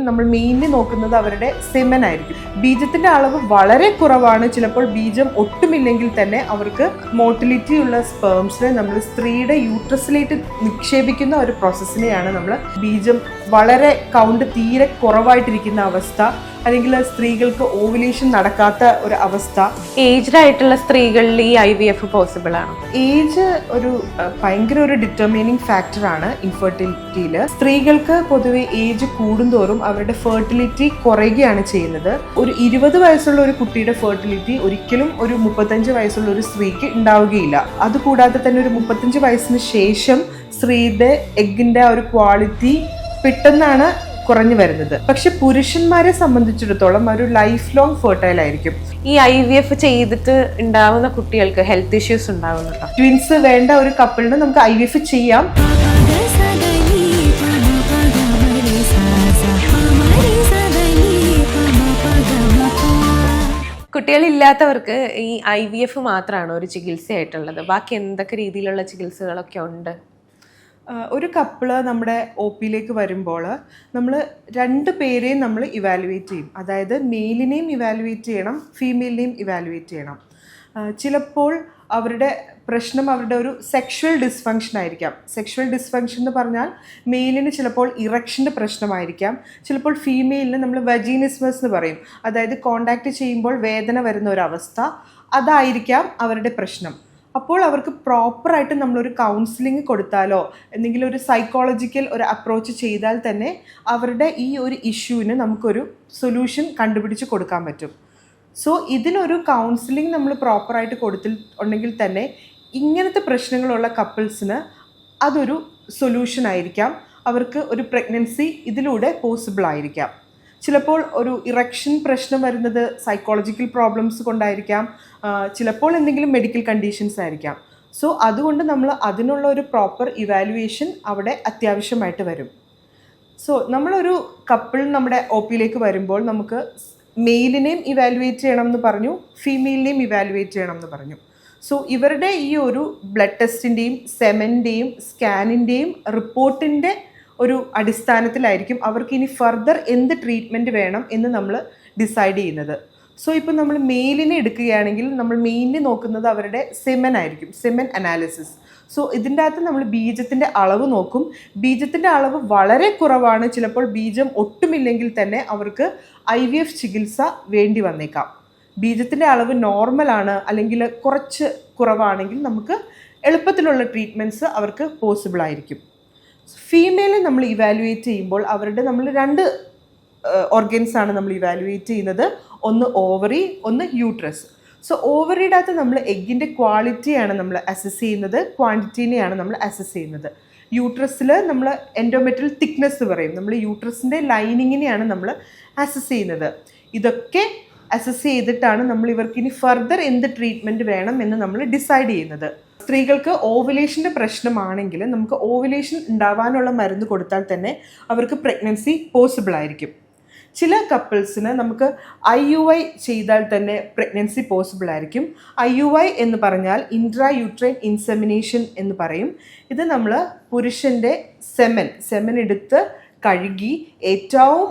നമ്മൾ മെയിൻലി നോക്കുന്നത് അവരുടെ സെമൻ ആയിരിക്കും. ബീജത്തിന്റെ അളവ് വളരെ കുറവാണ്, ചിലപ്പോൾ ബീജം ഒട്ടുമില്ലെങ്കിൽ തന്നെ അവർക്ക് മോട്ടിലിറ്റി ഉള്ള സ്പേംസിനെ നമ്മൾ സ്ത്രീയുടെ യൂട്രസിലേക്ക് നിക്ഷേപിക്കുന്ന ഒരു പ്രോസസ്സിനെയാണ് നമ്മൾ ബീജം വളരെ കൗണ്ട് തീരെ കുറവായിട്ടിരിക്കുന്ന അവസ്ഥ, അല്ലെങ്കിൽ സ്ത്രീകൾക്ക് ഓവുലേഷൻ നടക്കാത്ത ഒരു അവസ്ഥ. ഏജ്ഡ് ആയിട്ടുള്ള സ്ത്രീകളിൽ ഈ IVF പോസിബിൾ ആണ്? ഏജ് ഒരു ഭയങ്കര ഒരു ഡിറ്റർമിനിങ് ഫാക്ടറാണ് ഇൻഫെർട്ടിലിറ്റിയിൽ. സ്ത്രീകൾക്ക് പൊതുവെ ഏജ് കൂടുന്തോറും അവരുടെ ഫെർട്ടിലിറ്റി കുറയുകയാണ് ചെയ്യുന്നത്. ഒരു 20 വയസ്സുള്ള ഒരു കുട്ടിയുടെ ഫെർട്ടിലിറ്റി ഒരിക്കലും ഒരു 35 വയസ്സുള്ള ഒരു സ്ത്രീക്ക് ഉണ്ടാവുകയില്ല. അതുകൂടാതെ തന്നെ ഒരു 35 വയസ്സിന് ശേഷം സ്ത്രീയുടെ എഗ്ഗിന്റെ ഒരു ക്വാളിറ്റി പെട്ടെന്നാണ് കുറഞ്ഞു വരുന്നത്. പക്ഷെ പുരുഷന്മാരെ സംബന്ധിച്ചിടത്തോളം ഒരു ലൈഫ് ലോങ് ഫെർട്ടൈൽ ആയിരിക്കും. ഈ IVF ചെയ്തിട്ട് ഉണ്ടാവുന്ന കുട്ടികൾക്ക് ഹെൽത്ത് ഇഷ്യൂസ് ഉണ്ടാവുന്നുണ്ടോ? ട്വിൻസ് വേണ്ട ഒരു കപ്പിളിന് നമുക്ക് IVF ചെയ്യാം. കുട്ടികളില്ലാത്തവർക്ക് ഈ IVF മാത്രമാണോ ഒരു ചികിത്സയായിട്ടുള്ളത്? ബാക്കി എന്തൊക്കെ രീതിയിലുള്ള ചികിത്സകളൊക്കെ ഉണ്ട്? ഒരു കപ്പിള് നമ്മുടെ OP വരുമ്പോൾ നമ്മൾ 2 പേരെയും നമ്മൾ ഇവാലുവേറ്റ് ചെയ്യും. അതായത് മെയിലിനെയും ഇവാലുവേറ്റ് ചെയ്യണം, ഫീമെയിലിനെയും ഇവാലുവേറ്റ് ചെയ്യണം. ചിലപ്പോൾ അവരുടെ പ്രശ്നം അവരുടെ ഒരു സെക്ഷുവൽ ഡിസ്ഫങ്ഷൻ ആയിരിക്കാം. സെക്ഷുവൽ ഡിസ്ഫങ്ഷൻ എന്ന് പറഞ്ഞാൽ മെയിലിന് ചിലപ്പോൾ ഇറക്ഷൻ്റെ പ്രശ്നമായിരിക്കാം, ചിലപ്പോൾ ഫീമെയിലിന് നമ്മൾ വജീനിസ്മസ് എന്ന് പറയും, അതായത് കോണ്ടാക്ട് ചെയ്യുമ്പോൾ വേദന വരുന്ന ഒരവസ്ഥ, അതായിരിക്കാം അവരുടെ പ്രശ്നം. അപ്പോൾ അവർക്ക് പ്രോപ്പറായിട്ട് നമ്മളൊരു കൗൺസിലിംഗ് കൊടുത്താലോ എന്തെങ്കിലും ഒരു സൈക്കോളജിക്കൽ ഒരു അപ്രോച്ച് ചെയ്താൽ തന്നെ അവരുടെ ഈ ഒരു ഇഷ്യൂവിന് നമുക്കൊരു സൊല്യൂഷൻ കണ്ടുപിടിച്ച് കൊടുക്കാൻ പറ്റും. സോ ഇതിനൊരു കൗൺസിലിംഗ് നമ്മൾ പ്രോപ്പറായിട്ട് കൊടുത്തിട്ടുണ്ടെങ്കിൽ തന്നെ ഇങ്ങനത്തെ പ്രശ്നങ്ങളുള്ള കപ്പിൾസിന് അതൊരു സൊല്യൂഷൻ ആയിരിക്കാം. അവർക്ക് ഒരു പ്രഗ്നൻസി ഇതിലൂടെ പോസിബിൾ ആയിരിക്കാം. ചിലപ്പോൾ ഒരു ഇറക്ഷൻ പ്രശ്നം വരുന്നത് സൈക്കോളജിക്കൽ പ്രോബ്ലംസ് കൊണ്ടായിരിക്കാം, ചിലപ്പോൾ എന്തെങ്കിലും മെഡിക്കൽ കണ്ടീഷൻസ് ആയിരിക്കാം. സോ അതുകൊണ്ട് നമ്മൾ അതിനുള്ള ഒരു പ്രോപ്പർ ഇവാലുവേഷൻ അവിടെ അത്യാവശ്യമായിട്ട് വരും. സോ നമ്മളൊരു കപ്പിൾ നമ്മുടെ OP വരുമ്പോൾ നമുക്ക് മെയിലിനെയും ഇവാലുവേറ്റ് ചെയ്യണം എന്ന് പറഞ്ഞു, ഫീമെയിലിനെയും ഇവാലുവേറ്റ് ചെയ്യണം എന്ന് പറഞ്ഞു. സോ ഇവരുടെ ഈ ഒരു ബ്ലഡ് ടെസ്റ്റിൻ്റെയും സെമൻ്റെയും സ്കാനിൻ്റെയും റിപ്പോർട്ടിൻ്റെ ഒരു അടിസ്ഥാനത്തിലായിരിക്കും അവർക്ക് ഇനി ഫർദർ എന്ത് ട്രീറ്റ്മെൻറ്റ് വേണം എന്ന് നമ്മൾ ഡിസൈഡ് ചെയ്യുന്നത്. സോ ഇപ്പോൾ നമ്മൾ മെയിലിനെ എടുക്കുകയാണെങ്കിൽ നമ്മൾ മെയിൻലി നോക്കുന്നത് അവരുടെ സെമൻ ആയിരിക്കും, സെമൻ അനാലിസിസ്. സോ ഇതിൻ്റെ അകത്ത് നമ്മൾ ബീജത്തിൻ്റെ അളവ് നോക്കും. ബീജത്തിൻ്റെ അളവ് വളരെ കുറവാണ്, ചിലപ്പോൾ ബീജം ഒട്ടുമില്ലെങ്കിൽ തന്നെ അവർക്ക് IVF ചികിത്സ വേണ്ടി വന്നേക്കാം. ബീജത്തിൻ്റെ അളവ് നോർമലാണ് അല്ലെങ്കിൽ കുറച്ച് കുറവാണെങ്കിൽ നമുക്ക് എളുപ്പത്തിലുള്ള ട്രീറ്റ്മെൻറ്റ്സ് അവർക്ക് പോസിബിൾ ആയിരിക്കും. ഫീമെയിലെ നമ്മൾ ഇവാലുവേറ്റ് ചെയ്യുമ്പോൾ അവരുടെ നമ്മൾ 2 ഓർഗൻസ് ആണ് നമ്മൾ ഇവാലുവേറ്റ് ചെയ്യുന്നത്. ഒന്ന് ഓവറി, ഒന്ന് യൂട്രസ്. സോ ഓവറിയുടെ അകത്ത് നമ്മൾ എഗ്ഗിൻ്റെ ക്വാളിറ്റിയാണ് നമ്മൾ അസസ് ചെയ്യുന്നത്, ക്വാണ്ടിറ്റീനെയാണ് നമ്മൾ അസസ് ചെയ്യുന്നത്. യൂട്രസിൽ നമ്മൾ എൻഡോമെട്രിയൽ തിക്നെസ് എന്ന് പറയും, നമ്മൾ യൂട്രസിൻ്റെ ലൈനിങ്ങിനെയാണ് നമ്മൾ അസസ് ചെയ്യുന്നത്. ഇതൊക്കെ അസസ് ചെയ്തിട്ടാണ് നമ്മൾ ഇവർക്ക് ഇനി ഫർദർ എന്ത് ട്രീറ്റ്മെൻറ്റ് വേണം എന്ന് നമ്മൾ ഡിസൈഡ് ചെയ്യുന്നത്. സ്ത്രീകൾക്ക് ഓവുലേഷൻ്റെ പ്രശ്നമാണെങ്കിൽ നമുക്ക് ഓവുലേഷൻ ഉണ്ടാവാനുള്ള മരുന്ന് കൊടുത്താൽ തന്നെ അവർക്ക് പ്രഗ്നൻസി പോസിബിൾ ആയിരിക്കും. ചില കപ്പിൾസിന് നമുക്ക് IUI ചെയ്താൽ തന്നെ പ്രഗ്നൻസി പോസിബിൾ ആയിരിക്കും. IUI എന്ന് പറഞ്ഞാൽ ഇൻട്രാ യൂട്രൈൻ ഇൻസെമിനേഷൻ എന്ന് പറയും. ഇത് നമ്മൾ പുരുഷൻ്റെ സെമൻ എടുത്ത് കഴുകി ഏറ്റവും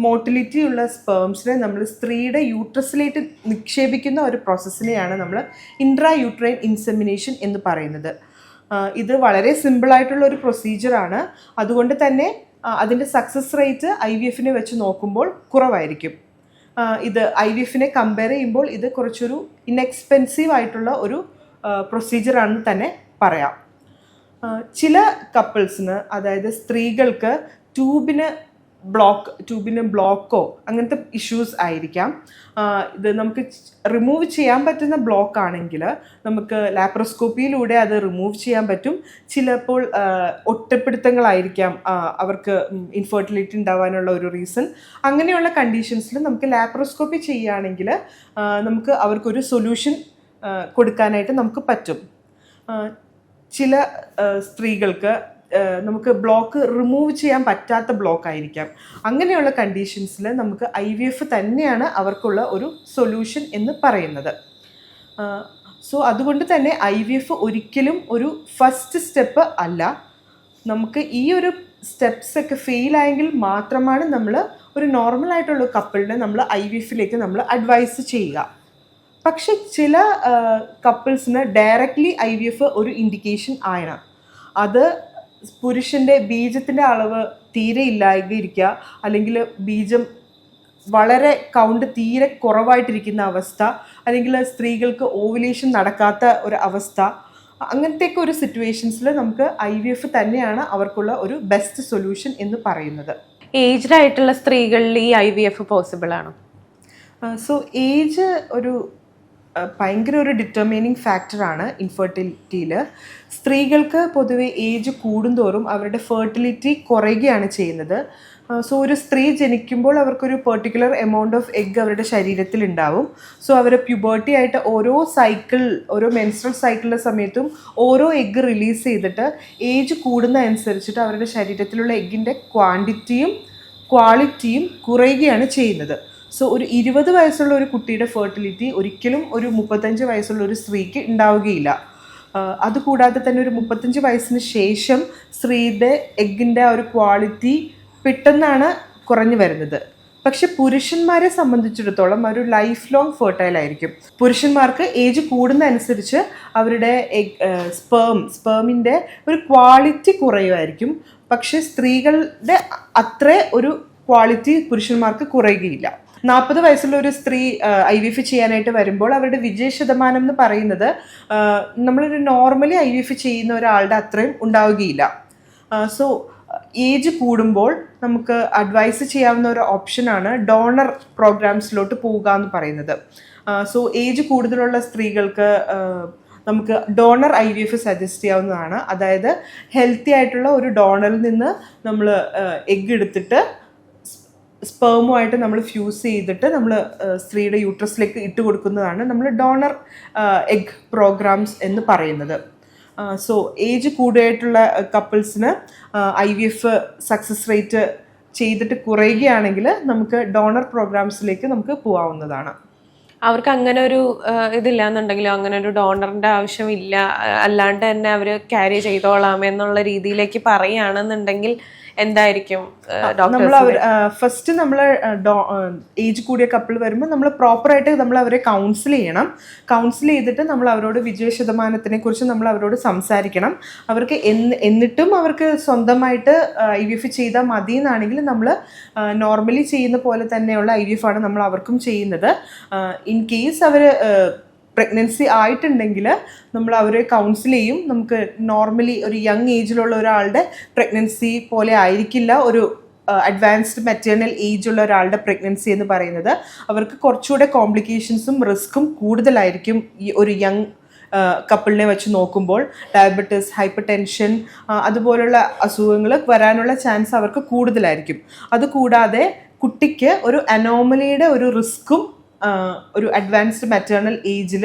മോട്ടിലിറ്റി ഉള്ള സ്പേംസിനെ നമ്മൾ സ്ത്രീയുടെ യൂട്രസിലേക്ക് നിക്ഷേപിക്കുന്ന ഒരു പ്രോസസ്സിനെയാണ് നമ്മൾ ഇൻട്രാ യൂട്രൈൻ ഇൻസെമിനേഷൻ എന്ന് പറയുന്നത്. ഇത് വളരെ സിമ്പിളായിട്ടുള്ള ഒരു പ്രൊസീജിയറാണ്. അതുകൊണ്ട് തന്നെ അതിൻ്റെ സക്സസ് റേറ്റ് IVFനെ വെച്ച് നോക്കുമ്പോൾ കുറവായിരിക്കും. ഇത് IVFനെ കമ്പയർ ചെയ്യുമ്പോൾ ഇത് കുറച്ചൊരു ഇൻഎക്സ്പെൻസീവ് ആയിട്ടുള്ള ഒരു പ്രൊസീജിയറാണെന്ന് തന്നെ പറയാം. ചില കപ്പിൾസിന്, അതായത് സ്ത്രീകൾക്ക് ട്യൂബിന് ബ്ലോക്കോ അങ്ങനത്തെ ഇഷ്യൂസ് ആയിരിക്കാം. ഇത് നമുക്ക് റിമൂവ് ചെയ്യാൻ പറ്റുന്ന ബ്ലോക്ക് ആണെങ്കിൽ നമുക്ക് ലാപ്രോസ്കോപ്പിയിലൂടെ അത് റിമൂവ് ചെയ്യാൻ പറ്റും. ചിലപ്പോൾ ഒറ്റപ്പിടുത്തങ്ങളായിരിക്കാം അവർക്ക് ഇൻഫെർട്ടിലിറ്റി ഉണ്ടാവാനുള്ള ഒരു റീസൺ. അങ്ങനെയുള്ള കണ്ടീഷൻസിൽ നമുക്ക് ലാപ്രോസ്കോപ്പി ചെയ്യുകയാണെങ്കിൽ നമുക്ക് അവർക്കൊരു സൊല്യൂഷൻ കൊടുക്കാനായിട്ട് നമുക്ക് പറ്റും. ചില സ്ത്രീകൾക്ക് നമുക്ക് ബ്ലോക്ക് റിമൂവ് ചെയ്യാൻ പറ്റാത്ത ബ്ലോക്ക് ആയിരിക്കാം. അങ്ങനെയുള്ള കണ്ടീഷൻസിൽ നമുക്ക് IVF തന്നെയാണ് അവർക്കുള്ള ഒരു സൊല്യൂഷൻ എന്ന് പറയുന്നത്. സോ അതുകൊണ്ട് തന്നെ IVF ഒരിക്കലും ഒരു ഫസ്റ്റ് സ്റ്റെപ്പ് അല്ല. നമുക്ക് ഈ ഒരു സ്റ്റെപ്സ് ഒക്കെ ഫെയിൽ ആയെങ്കിൽ മാത്രമാണ് നമ്മൾ ഒരു നോർമൽ ആയിട്ടുള്ള കപ്പിളിനെ നമ്മൾ IVFിലേക്ക് നമ്മൾ അഡ്വൈസ് ചെയ്യുക. പക്ഷെ ചില കപ്പിൾസിന് ഡയറക്റ്റ്ലി IVF ഒരു ഇൻഡിക്കേഷൻ ആണ്. അത് പുരുഷൻ്റെ ബീജത്തിൻ്റെ അളവ് തീരെ ഇല്ലാതിരിക്കുക, അല്ലെങ്കിൽ ബീജം വളരെ കൗണ്ട് തീരെ കുറവായിട്ടിരിക്കുന്ന അവസ്ഥ, അല്ലെങ്കിൽ സ്ത്രീകൾക്ക് ഓവുലേഷൻ നടക്കാത്ത ഒരു അവസ്ഥ, അങ്ങനത്തെയൊക്കെ ഒരു സിറ്റുവേഷൻസിൽ നമുക്ക് IVF തന്നെയാണ് അവർക്കുള്ള ഒരു ബെസ്റ്റ് സൊല്യൂഷൻ എന്ന് പറയുന്നത്. ഏജ്ഡ് ആയിട്ടുള്ള സ്ത്രീകളിൽ ഈ IVF പോസിബിൾ ആണോ? സോ ഏജ് ഒരു ഭയങ്കര ഒരു ഡിറ്റർമിനിങ് ഫാക്ടറാണ് ഇൻഫെർട്ടിലിറ്റിയിൽ. സ്ത്രീകൾക്ക് പൊതുവെ ഏജ് കൂടുന്തോറും അവരുടെ ഫെർട്ടിലിറ്റി കുറയുകയാണ് ചെയ്യുന്നത്. സോ ഒരു സ്ത്രീ ജനിക്കുമ്പോൾ അവർക്കൊരു പെർട്ടിക്കുലർ എമൗണ്ട് ഓഫ് എഗ് അവരുടെ ശരീരത്തിൽ ഉണ്ടാവും. സോ അവർ പ്യൂബർട്ടി ആയിട്ട് ഓരോ മെൻസ്ട്രൽ സൈക്കിളിൻ്റെ സമയത്തും ഓരോ എഗ്ഗ് റിലീസ് ചെയ്തിട്ട് ഏജ് കൂടുന്ന അനുസരിച്ചിട്ട് അവരുടെ ശരീരത്തിലുള്ള എഗ്ഗിൻ്റെ ക്വാണ്ടിറ്റിയും ക്വാളിറ്റിയും കുറയുകയാണ് ചെയ്യുന്നത്. സോ ഒരു 20 വയസ്സുള്ള ഒരു കുട്ടിയുടെ ഫെർട്ടിലിറ്റി ഒരിക്കലും ഒരു 35 വയസ്സുള്ള ഒരു സ്ത്രീക്ക് ഉണ്ടാവുകയില്ല. അതുകൂടാതെ തന്നെ ഒരു 35 വയസ്സിന് ശേഷം സ്ത്രീയുടെ എഗ്ഗിൻ്റെ ആ ഒരു ക്വാളിറ്റി പെട്ടെന്നാണ് കുറഞ്ഞു വരുന്നത്. പക്ഷെ പുരുഷന്മാരെ സംബന്ധിച്ചിടത്തോളം ഒരു ലൈഫ് ലോങ് ഫെർട്ടൈൽ ആയിരിക്കും. പുരുഷന്മാർക്ക് ഏജ് കൂടുന്ന അനുസരിച്ച് അവരുടെ സ്പേമിൻ്റെ ഒരു ക്വാളിറ്റി കുറയുമായിരിക്കും. പക്ഷെ സ്ത്രീകളുടെ അത്ര ഒരു ക്വാളിറ്റി പുരുഷന്മാർക്ക് കുറയുകയില്ല. 40 വയസ്സുള്ള ഒരു സ്ത്രീ IVF ചെയ്യാനായിട്ട് വരുമ്പോൾ അവരുടെ വിജയ ശതമാനം എന്ന് പറയുന്നത് നമ്മളൊരു നോർമലി IVF ചെയ്യുന്ന ഒരാളുടെ അത്രയും ഉണ്ടാവുകയില്ല. സോ ഏജ് കൂടുമ്പോൾ നമുക്ക് അഡ്വൈസ് ചെയ്യാവുന്ന ഒരു ഓപ്ഷനാണ് ഡോണർ പ്രോഗ്രാംസിലോട്ട് പോവുക എന്ന് പറയുന്നത്. സോ ഏജ് കൂടുതലുള്ള സ്ത്രീകൾക്ക് നമുക്ക് ഡോണർ IVF സജസ്റ്റ് ചെയ്യാവുന്നതാണ്. അതായത് ഹെൽത്തി ആയിട്ടുള്ള ഒരു ഡോണറിൽ നിന്ന് നമ്മൾ എഗ്ഗ് എടുത്തിട്ട് സ്പേമുമായിട്ട് നമ്മൾ ഫ്യൂസ് ചെയ്തിട്ട് നമ്മൾ സ്ത്രീയുടെ യൂട്രസിലേക്ക് ഇട്ട് കൊടുക്കുന്നതാണ് നമ്മൾ ഡോണർ എഗ് പ്രോഗ്രാംസ് എന്ന് പറയുന്നത്. സോ ഏജ് കൂടുതലായിട്ടുള്ള കപ്പിൾസിന് IVF സക്സസ് റേറ്റ് ചെയ്തിട്ട് കുറയുകയാണെങ്കിൽ നമുക്ക് ഡോണർ പ്രോഗ്രാംസിലേക്ക് നമുക്ക് പോകാവുന്നതാണ്. അവർക്ക് അങ്ങനെ ഒരു ഇതില്ല എന്നുണ്ടെങ്കിലോ, അങ്ങനെ ഒരു ഡോണറിന്റെ ആവശ്യമില്ല, അല്ലാണ്ട് തന്നെ അവർ ക്യാരി ചെയ്തോളാം എന്നുള്ള രീതിയിലേക്ക് പറയുകയാണെന്നുണ്ടെങ്കിൽ എന്തായിരിക്കും നമ്മൾ ഫസ്റ്റ് നമ്മൾ ഏജ് കൂടിയ കപ്പിൾ വരുമ്പോൾ നമ്മൾ പ്രോപ്പറായിട്ട് നമ്മൾ അവരെ കൗൺസിൽ ചെയ്യണം. കൗൺസിൽ ചെയ്തിട്ട് നമ്മൾ അവരോട് വിജയ ശതമാനത്തിനെ കുറിച്ച് നമ്മൾ അവരോട് സംസാരിക്കണം. അവർക്ക് എന്നിട്ടും അവർക്ക് സ്വന്തമായിട്ട് IVF ചെയ്താൽ മതി എന്നാണെങ്കിൽ നമ്മൾ നോർമലി ചെയ്യുന്ന പോലെ തന്നെയുള്ള IVF ആണ് നമ്മൾ അവർക്കും ചെയ്യുന്നത്. ഇൻ കേസ് അവർ പ്രഗ്നൻസി ആയിട്ടുണ്ടെങ്കിൽ നമ്മൾ അവരെ കൗൺസിൽ ചെയ്യും. നമുക്ക് നോർമലി ഒരു യങ് ഏജിലുള്ള ഒരാളുടെ പ്രഗ്നൻസി പോലെ ആയിരിക്കില്ല ഒരു അഡ്വാൻസ്ഡ് മെറ്റേണൽ ഏജുള്ള ഒരാളുടെ പ്രഗ്നൻസി എന്ന് പറയുന്നത്. അവർക്ക് കുറച്ചുകൂടെ കോംപ്ലിക്കേഷൻസും റിസ്ക്കും കൂടുതലായിരിക്കും ഈ ഒരു യങ് കപ്പിളിനെ വെച്ച് നോക്കുമ്പോൾ. ഡയബറ്റിസ്, ഹൈപ്പർ ടെൻഷൻ അതുപോലുള്ള അസുഖങ്ങൾ വരാനുള്ള ചാൻസ് അവർക്ക് കൂടുതലായിരിക്കും. അതുകൂടാതെ കുട്ടിക്ക് ഒരു അനോമലിയുടെ ഒരു റിസ്ക്കും ഒരു അഡ്വാൻസ്ഡ് മെറ്റേണൽ ഏജിൽ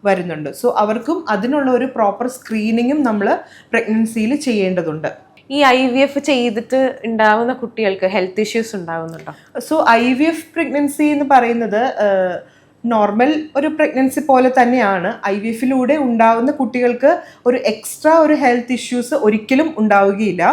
വരുന്നുണ്ട്. സോ അവർക്കും അതിനുള്ള ഒരു പ്രോപ്പർ സ്ക്രീനിങ്ങും നമ്മൾ പ്രഗ്നൻസിയിൽ ചെയ്യേണ്ടതുണ്ട്. ഈ IVF ചെയ്തിട്ട് ഉണ്ടാവുന്ന കുട്ടികൾക്ക് ഹെൽത്ത് ഇഷ്യൂസ് ഉണ്ടാവുന്നുണ്ടോ? സോ IVF പ്രഗ്നൻസി എന്ന് പറയുന്നത് നോർമൽ ഒരു പ്രഗ്നൻസി പോലെ തന്നെയാണ്. IVFിലൂടെ ഉണ്ടാവുന്ന കുട്ടികൾക്ക് ഒരു എക്സ്ട്രാ ഒരു ഹെൽത്ത് ഇഷ്യൂസ് ഒരിക്കലും ഉണ്ടാവുകയില്ല.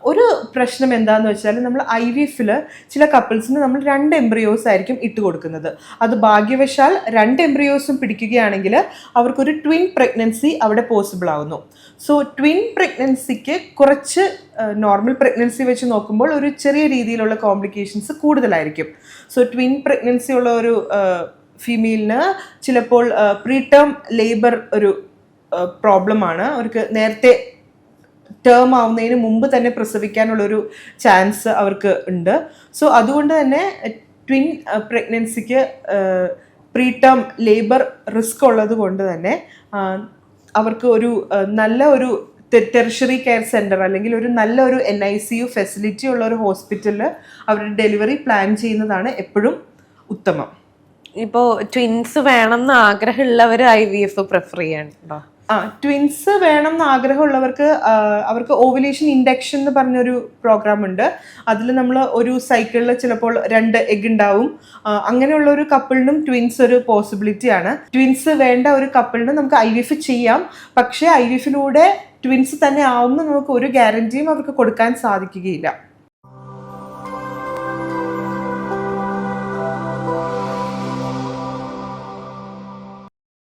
ഒരു പ്രശ്നം എന്താണെന്ന് വെച്ചാൽ നമ്മൾ IVFിൽ ചില കപ്പിൾസിന് നമ്മൾ 2 എംബ്രിയോസ് ആയിരിക്കും ഇട്ട് കൊടുക്കുന്നത്. അത് ഭാഗ്യവശാൽ 2 എംബ്രിയോസും പിടിക്കുകയാണെങ്കിൽ അവർക്കൊരു ട്വിൻ പ്രഗ്നൻസി അവിടെ പോസിബിൾ ആവുന്നു. സോ ട്വിൻ പ്രഗ്നൻസിക്ക് കുറച്ച് നോർമൽ പ്രഗ്നൻസി വെച്ച് നോക്കുമ്പോൾ ഒരു ചെറിയ രീതിയിലുള്ള കോംപ്ലിക്കേഷൻസ് കൂടുതലായിരിക്കും. സോ ട്വിൻ പ്രഗ്നൻസി ഉള്ള ഒരു ഫീമെയിലിന് ചിലപ്പോൾ പ്രീടേം ലേബർ ഒരു പ്രോബ്ലമാണ്. അവർക്ക് നേരത്തെ ടേം ആവുന്നതിന് മുമ്പ് തന്നെ പ്രസവിക്കാനുള്ളൊരു ചാൻസ് അവർക്ക് ഉണ്ട്. സോ അതുകൊണ്ട് തന്നെ ട്വിൻ പ്രഗ്നൻസിക്ക് പ്രീടേം ലേബർ റിസ്ക് ഉള്ളത് കൊണ്ട് തന്നെ അവർക്ക് ഒരു നല്ല ഒരു ടെറിഷറി കെയർ സെൻറ്റർ അല്ലെങ്കിൽ ഒരു നല്ല ഒരു NICU ഫെസിലിറ്റി ഉള്ള ഒരു ഹോസ്പിറ്റലിൽ അവരുടെ ഡെലിവറി പ്ലാൻ ചെയ്യുന്നതാണ് എപ്പോഴും ഉത്തമം. ഇപ്പോൾ ട്വിൻസ് വേണം എന്ന് ആഗ്രഹമുള്ളവർ IVF പ്രിഫർ ചെയ്യാനുണ്ടോ? ട്വിൻസ് വേണം എന്ന് ആഗ്രഹമുള്ളവർക്ക് അവർക്ക് ഓവുലേഷൻ ഇൻഡക്ഷൻ എന്ന് പറഞ്ഞൊരു പ്രോഗ്രാം ഉണ്ട്. അതിൽ നമ്മൾ ഒരു സൈക്കിളിൽ ചിലപ്പോൾ 2 എഗ് ഉണ്ടാവും. അങ്ങനെയുള്ള ഒരു കപ്പിളിനും ട്വിൻസ് ഒരു പോസിബിലിറ്റിയാണ്. ട്വിൻസ് വേണ്ട ഒരു കപ്പിളിന് നമുക്ക് IVF ചെയ്യാം. പക്ഷേ IVFിലൂടെ ട്വിൻസ് തന്നെ ആവുമെന്ന് നമുക്ക് ഒരു ഗ്യാരണ്ടിയും അവർക്ക് കൊടുക്കാൻ സാധിക്കുകയില്ല.